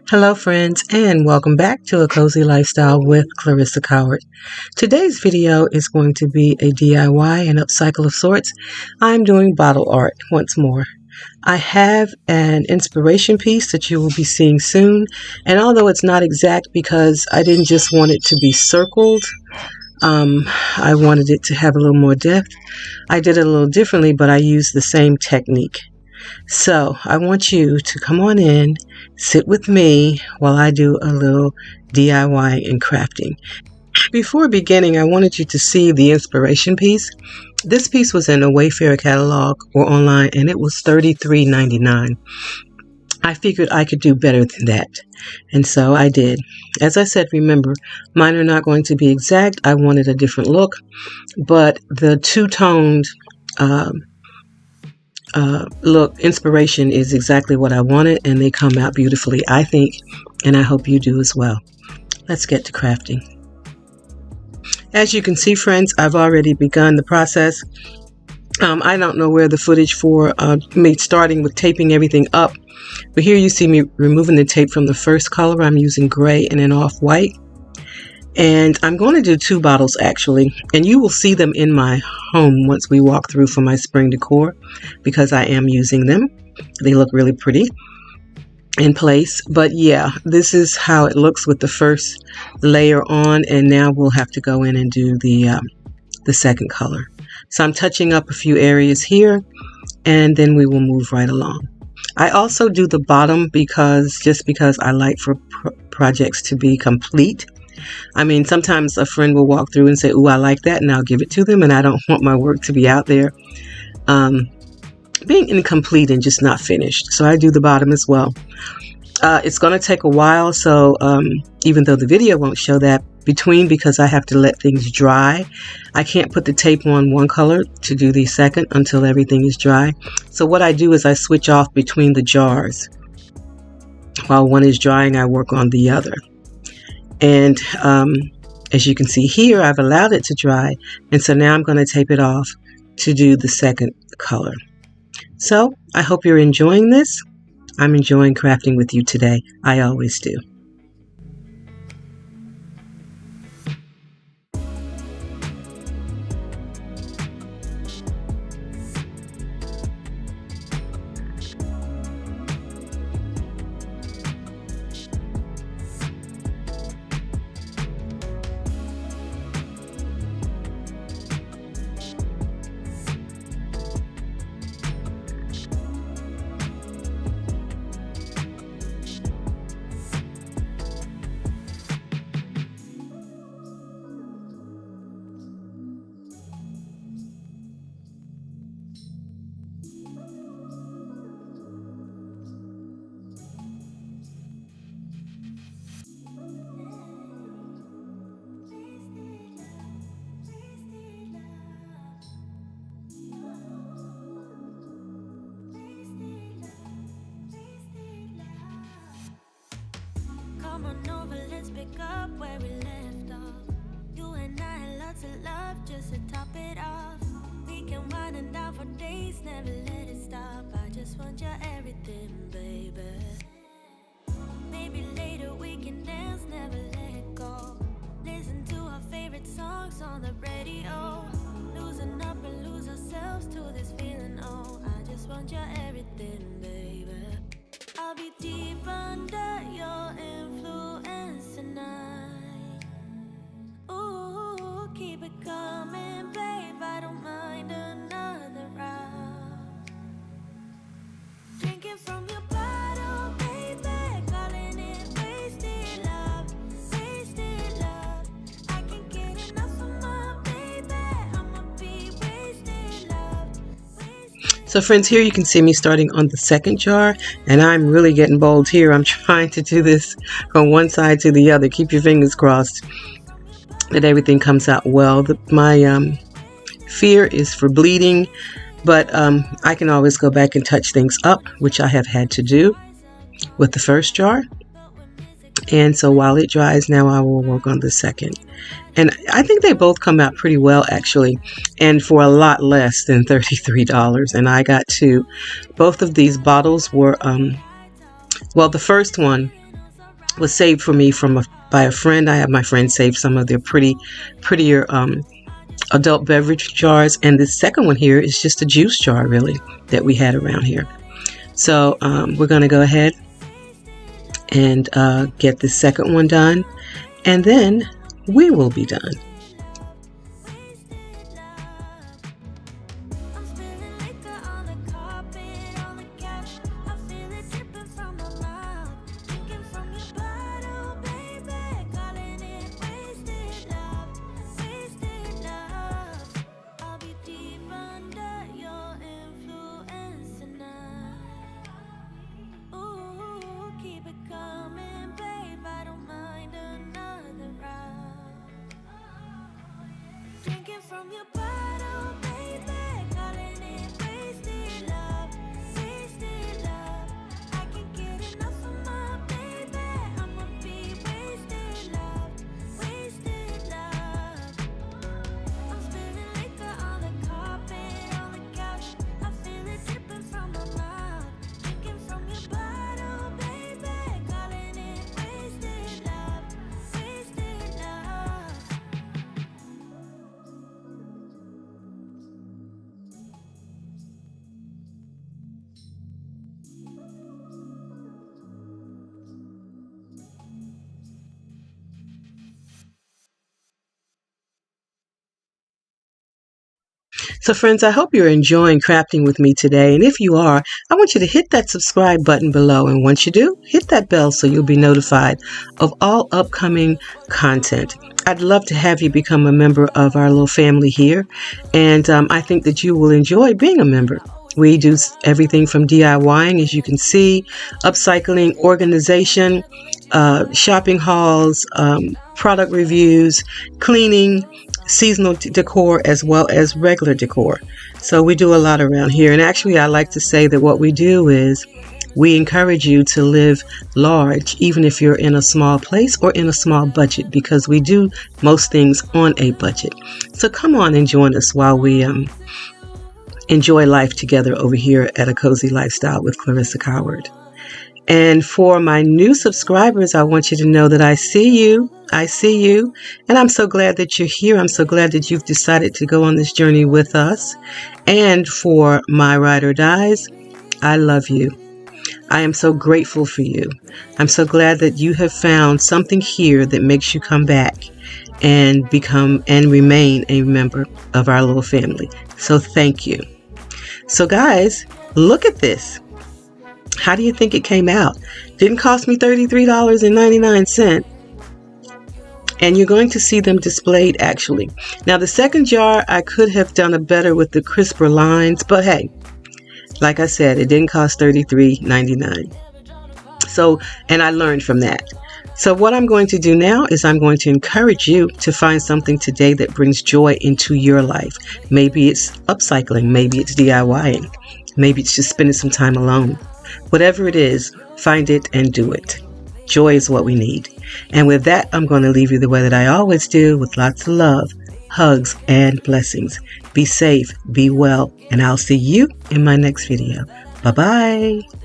Hello friends, and welcome back to A Cozy Lifestyle with Clearissa. Today's video is going to be a DIY and upcycle of sorts. I'm doing bottle art once more. I have an inspiration piece that you will be seeing soon, and although it's not exact because I didn't just want it to be circled, I wanted it to have a little more depth. I did it a little differently, but I used the same technique. So I want you to come on in, sit with me while I do a little DIY and crafting. Before beginning, I wanted you to see the inspiration piece. This piece was in a Wayfair catalog or online, and it was $33.99. I figured I could do better than that, and so I did. As I said, remember, mine are not going to be exact. I wanted a different look, but the two-toned look, inspiration is exactly what I wanted, and they come out beautifully, I think, and I hope you do as well. Let's get to crafting. As you can see, friends, I've already begun the process. I don't know where the footage for me starting with taping everything up, but here you see me removing the tape from the first color. I'm using gray and an off-white. And I'm going to do two bottles actually, and you will see them in my home once we walk through for my spring decor because I am using them. They look really pretty in place, but yeah, this is how it looks with the first layer on, and now we'll have to go in and do the second color. So I'm touching up a few areas here, and then we will move right along. I also do the bottom because I like for projects to be complete. I mean, sometimes a friend will walk through and say, "Ooh, I like that," and I'll give it to them, and I don't want my work to be out there being incomplete and just not finished. So I do the bottom as well. It's going to take a while, so even though the video won't show that, because I have to let things dry, I can't put the tape on one color to do the second until everything is dry. So what I do is I switch off between the jars. While one is drying, I work on the other. And as you can see here, I've allowed it to dry, and so now I'm going to tape it off to do the second color. So I hope you're enjoying this. I'm enjoying crafting with you today. I always do. Come on over, let's pick up where we left off. You and I had lots of love just to top it off. We can wind it down for days, never let it stop. I just want your everything, baby. Maybe later we can dance, never let it go. Listen to our favorite songs on the radio. Losing up and lose ourselves to this feeling, oh. I just want your everything, baby. I'll be deep under your influence tonight. Ooh, keep it coming, babe. I don't mind another round. Drinking from your bottle, baby. Calling it wasted love, wasted love. I can't get enough of my baby. I'ma be wasted love, wasted. So friends, here you can see me starting on the second jar, and I'm really getting bold here. I'm trying to do this from one side to the other. Keep your fingers crossed that everything comes out well. My fear is for bleeding, but I can always go back and touch things up, which I have had to do with the first jar. And so while it dries now, I will work on the second. And I think they both come out pretty well, actually, and for a lot less than $33. And I got two. Both of these bottles were, well, the first one was saved for me by a friend. I have my friend save some of their prettier adult beverage jars, and the second one here is just a juice jar, really, that we had around here. So we're going to go ahead and get the second one done, and then we will be done. From your bottle, baby, calling it wasted love, wasted love. I can't get enough of my baby. I'ma be wasted love, wasted love. I'm spilling liquor on the carpet, on the couch. I feel it dripping from my mouth. Drinking from your bottle, baby, calling it wasted love, wasted love. So friends, I hope you're enjoying crafting with me today. And if you are, I want you to hit that subscribe button below. And once you do, hit that bell so you'll be notified of all upcoming content. I'd love to have you become a member of our little family here. And I think that you will enjoy being a member. We do everything from DIYing, as you can see, upcycling, organization, shopping hauls, product reviews, cleaning, seasonal decor, as well as regular decor. So we do a lot around here. And actually, I like to say that what we do is we encourage you to live large, even if you're in a small place or in a small budget, because we do most things on a budget. So come on and join us while we enjoy life together over here at A Cozy Lifestyle with Clearissa Coward. And for my new subscribers, I want you to know that I see you. I see you. And I'm so glad that you're here. I'm so glad that you've decided to go on this journey with us. And for my ride or dies, I love you. I am so grateful for you. I'm so glad that you have found something here that makes you come back and become and remain a member of our little family. So thank you. So guys, look at this. How do you think it came out? Didn't cost me $33.99. And you're going to see them displayed actually. Now the second jar, I could have done it better with the crisper lines, but hey, like I said, it didn't cost $33.99. So, and I learned from that. So what I'm going to do now is I'm going to encourage you to find something today that brings joy into your life. Maybe it's upcycling, maybe it's DIYing, maybe it's just spending some time alone. Whatever it is, find it and do it. Joy is what we need. And with that, I'm going to leave you the way that I always do, with lots of love, hugs, and blessings. Be safe, be well, and I'll see you in my next video. Bye-bye.